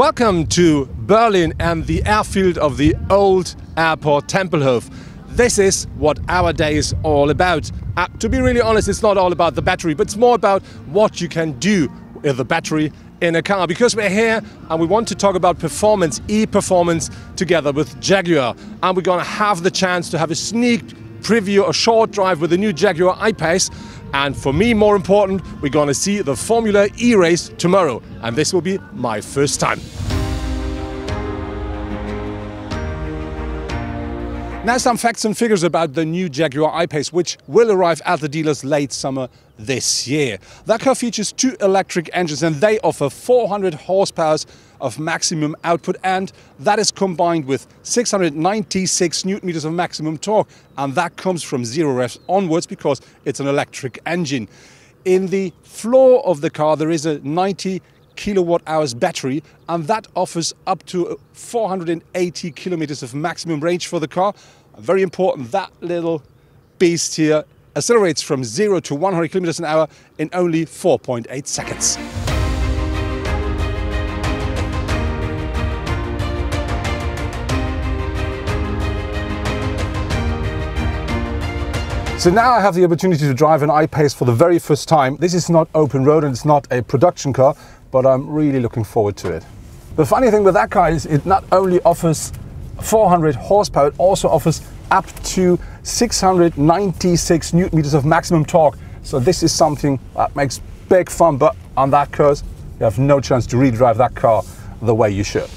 Welcome to Berlin and the airfield of the old airport Tempelhof. This is what our day is all about. To be really honest, it's not all about the battery, but it's more about what you can do with the battery in a car, because we're here and we want to talk about performance, e-performance, together with Jaguar. And we're going to have the chance to have a sneak preview, a short drive with the new Jaguar I-Pace. And for me, more important, we're going to see the Formula E race tomorrow. And this will be my first time. Now some facts and figures about the new Jaguar I-Pace, which will arrive at the dealers late summer this year. That car features two electric engines and they offer 400 horsepower of maximum output, and that is combined with 696 Newton meters of maximum torque, and that comes from 0 revs onwards because it's an electric engine. In the floor of the car there is a 90 kilowatt hours battery, and that offers up to 480 kilometers of maximum range for the car. Very important, that little beast here accelerates from 0 to 100 kilometers an hour in only 4.8 seconds. So now I have the opportunity to drive an I-Pace for the very first time. This is not open road and it's not a production car, but I'm really looking forward to it. The funny thing with that car is it not only offers 400 horsepower, it also offers up to 696 Newton meters of maximum torque. So this is something that makes big fun, but on that course, you have no chance to redrive that car the way you should.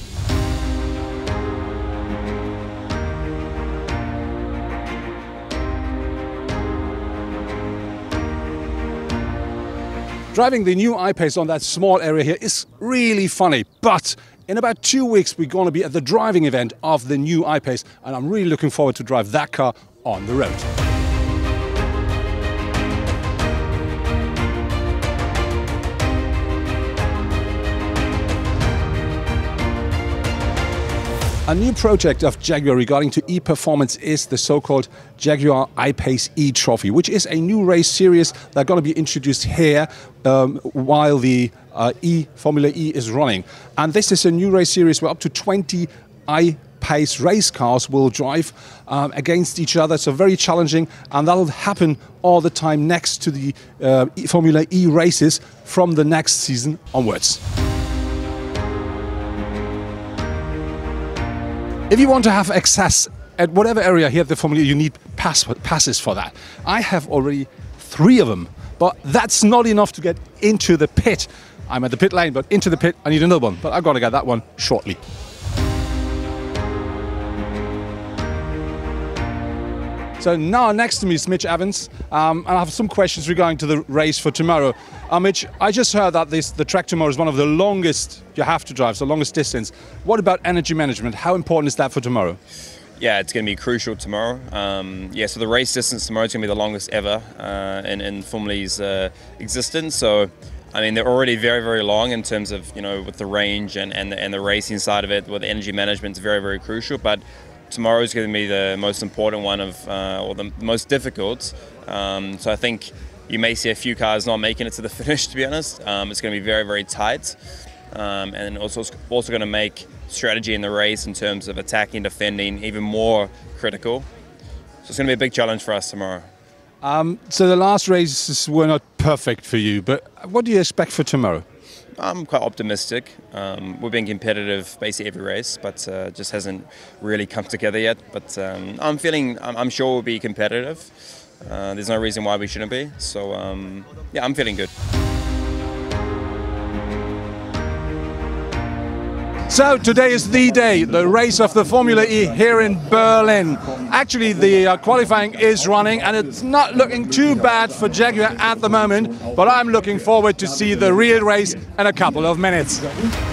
Driving the new I-Pace on that small area here is really funny, but in about 2 weeks we're going to be at the driving event of the new I-Pace, and I'm really looking forward to drive that car on the road. A new project of Jaguar regarding to e-performance is the so-called Jaguar I-Pace E-Trophy, which is a new race series that's going to be introduced here while the Formula E is running. And this is a new race series where up to 20 I-Pace race cars will drive against each other. So very challenging, and that'll happen all the time next to the Formula E races from the next season onwards. If you want to have access at whatever area here at the Formula E, you need passes for that. I have already 3 of them, but that's not enough to get into the pit. I'm at the pit lane, but into the pit I need another one, but I've got to get that one shortly. So now next to me is Mitch Evans, and I have some questions regarding to the race for tomorrow. Mitch, I just heard that the track tomorrow is one of the longest you have to drive, so longest distance. What about energy management? How important is that for tomorrow? Yeah, it's going to be crucial tomorrow. So the race distance tomorrow is going to be the longest ever in Formula E's existence. So, I mean, they're already very, very long in terms of, with the range and the racing side of it, with the energy management is very, very crucial. But tomorrow is going to be the most important one or the most difficult. So I think you may see a few cars not making it to the finish, to be honest. It's going to be very, very tight. And also going to make strategy in the race in terms of attacking, defending even more critical. So it's going to be a big challenge for us tomorrow. So the last races were not perfect for you, but what do you expect for tomorrow? I'm quite optimistic. We've been competitive basically every race, but just hasn't really come together yet. But I'm sure we'll be competitive. There's no reason why we shouldn't be. So yeah, I'm feeling good. So today is the day, the race of the Formula E here in Berlin. Actually, the qualifying is running and it's not looking too bad for Jaguar at the moment, but I'm looking forward to see the real race in a couple of minutes.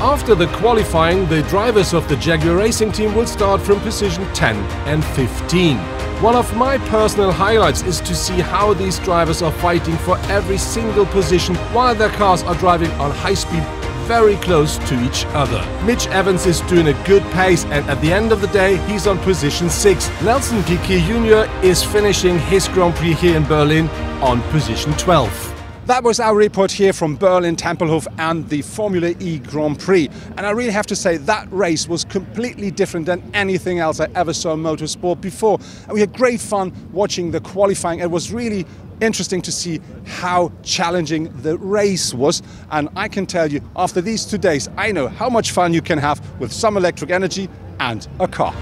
After the qualifying, the drivers of the Jaguar racing team will start from position 10 and 15. One of my personal highlights is to see how these drivers are fighting for every single position while their cars are driving on high speed very close to each other. Mitch Evans is doing a good pace, and at the end of the day he's on position 6. Nelson Piquet Jr. is finishing his Grand Prix here in Berlin on position 12. That was our report here from Berlin Tempelhof and the Formula E Grand Prix. And I really have to say that race was completely different than anything else I ever saw in motorsport before. And we had great fun watching the qualifying. It was really interesting to see how challenging the race was. And I can tell you, after these 2 days, I know how much fun you can have with some electric energy and a car.